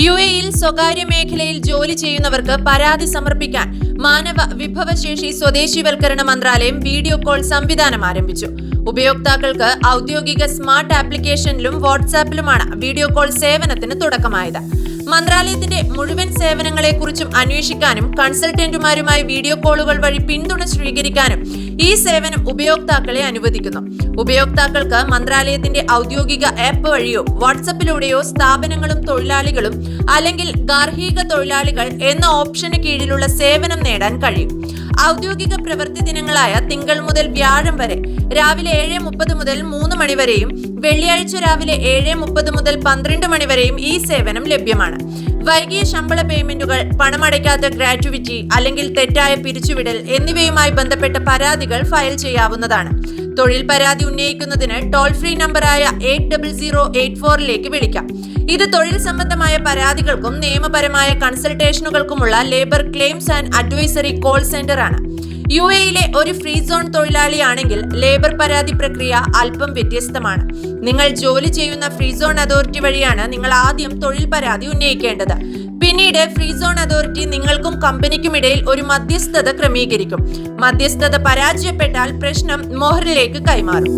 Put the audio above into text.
യുഎഇയിൽ സ്വകാര്യ മേഖലയിൽ ജോലി ചെയ്യുന്നവർക്ക് പരാതി സമർപ്പിക്കാൻ മാനവ വിഭവശേഷി സ്വദേശിവൽക്കരണ മന്ത്രാലയം വീഡിയോ കോൾ സംവിധാനം ആരംഭിച്ചു. ഉപയോക്താക്കൾക്ക് ഔദ്യോഗിക സ്മാർട്ട് ആപ്ലിക്കേഷനിലും വാട്സാപ്പിലുമാണ് വീഡിയോ കോൾ സേവനത്തിന് തുടക്കമായത്. മന്ത്രാലയത്തിന്റെ മുഴുവൻ സേവനങ്ങളെക്കുറിച്ചും അന്വേഷിക്കാനും കൺസൾട്ടന്റുമാരുമായി വീഡിയോ കോളുകൾ വഴി പിന്തുണ സ്വീകരിക്കാനും ഈ സേവനം ഉപയോക്താക്കളെ അനുവദിക്കുന്നു. ഉപയോക്താക്കൾക്ക് മന്ത്രാലയത്തിന്റെ ഔദ്യോഗിക ആപ്പ് വഴിയോ വാട്സാപ്പിലൂടെയോ സ്ഥാപനങ്ങളും തൊഴിലാളികളും അല്ലെങ്കിൽ ഗാർഹിക തൊഴിലാളികൾ എന്ന ഓപ്ഷന് കീഴിലുള്ള സേവനം നേടാൻ കഴിയും. ഔദ്യോഗിക പ്രവൃത്തി ദിനങ്ങളായ തിങ്കൾ മുതൽ വ്യാഴം വരെ രാവിലെ 7:30 മുതൽ 3 മണി വരെയും വെള്ളിയാഴ്ച രാവിലെ 7:30 മുതൽ 12 മണി വരെയും ഈ സേവനം ലഭ്യമാണ്. വൈകിയ ശമ്പള പേയ്മെന്റുകൾ, പണമടയ്ക്കാത്ത ഗ്രാറ്റുവിറ്റി അല്ലെങ്കിൽ തെറ്റായ പിരിച്ചുവിടൽ എന്നിവയുമായി ബന്ധപ്പെട്ട പരാതികൾ ഫയൽ ചെയ്യാവുന്നതാണ്. തൊഴിൽ പരാതി ഉന്നയിക്കുന്നതിന് ടോൾ ഫ്രീ നമ്പറായ 80084 വിളിക്കാം. ഇത് തൊഴിൽ സംബന്ധമായ പരാതികൾക്കും നിയമപരമായ കൺസൾട്ടേഷനുകൾക്കുമുള്ള labour claims and advisory call centre ആണ്. യുഎഇയിലെ ഒരു ഫ്രീ സോൺ തൊഴിലാളിയാണെങ്കിൽ ലേബർ പരാതി പ്രക്രിയ അല്പം വ്യത്യസ്തമാണ്. നിങ്ങൾ ജോലി ചെയ്യുന്ന ഫ്രീ സോൺ അതോറിറ്റി വഴിയാണ് നിങ്ങൾ ആദ്യം തൊഴിൽ പരാതി ഉന്നയിക്കേണ്ടത്. പിന്നീട് ഫ്രീ സോൺ അതോറിറ്റി നിങ്ങൾക്കും കമ്പനിക്കുമിടയിൽ ഒരു മധ്യസ്ഥത ക്രമീകരിക്കും. മധ്യസ്ഥത പരാജയപ്പെട്ടാൽ പ്രശ്നം മോഹറിലേക്ക് കൈമാറും.